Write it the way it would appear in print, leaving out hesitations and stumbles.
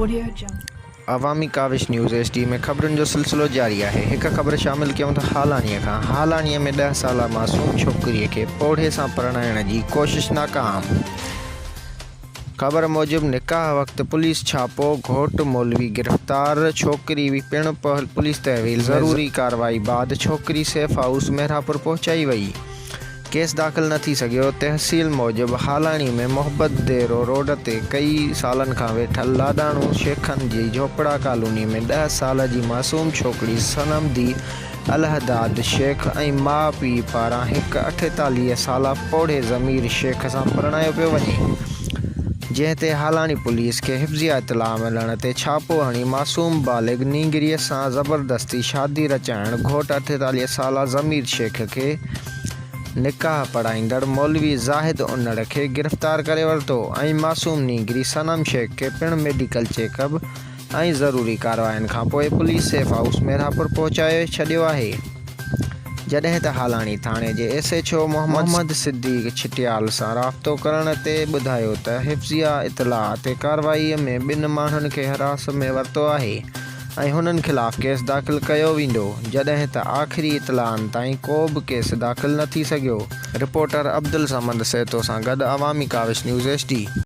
Audio Jungle। अवामी Kaavish news HD में ख़बरुनि जो सिलसिलो जारी है। एक ख़बर शामिल कयूं त हालानीअ में 10 साल मासूम छोकिरीअ खे पोढ़े सां परणाइण जी कोशिश नाकाम। ख़बर मूजिब निकाह वक़्तु पुलिस छापो, घोट मौलवी गिरफ़्तार, छोकिरी भी पिण पुलिस तहवील। ज़रूरी कार्रवाई बाद छोकिरी सेफ हाउस मेहरापुर पहुंचाई वई। केस दाख़िल न थी सघियो। तहसील मूजिब हालानी में मोहब्बत देरो रोड ते कई सालन खां वेठल लाडाणू शेखन जी झोपड़ा कॉलोनी में 10 साल जी मासूम छोकिरी सनम दी अलहदाद शेख ऐं माउ पीउ पारां हिकु 48 साला पोढ़े ज़मीर शेख सां परणायो पियो वञे, जंहिं ते हालानी पुलिस खे हिफ़्ज़िया इतलाह मिलण ते छापो हणी मासूम बालिग़ नींगरीअ सां ज़बरदस्ती शादी रचाइण घोट 48 साला ज़मीर शेख खे निकाह पढ़ाईंदड़ मौलवी ज़ाहिद उन्नड़ खे गिरफ़्तार करे वरितो ऐं मासूम नींगरी सनम शेख खे पिण मेडिकल चेकअप ऐं ज़रूरी कार्रवाइनि खां पोइ पुलिस सेफ हाउस मेहरापुर पहुचाए छॾियो आहे। जॾहिं त हालानी थाणे जे SHO मोहम्मद सिद्दीक़ छिटियाल सां राब्तो करण ते ॿुधायो त हिफ़्ज़िया इतलाह ते कार्रवाईअ में 2 माण्हुनि खे हिरासत में वरितो आहे ऐं हुननि ख़िलाफ़ केस दाख़िल कयो वेंदो, जॾहिं त आख़िरी इतलाहनि ताईं को बि केस दाख़िल न थी सघियो। रिपोर्टर अब्दुल समद सेतो सां गॾु अवामी काविश न्यूज़ HD।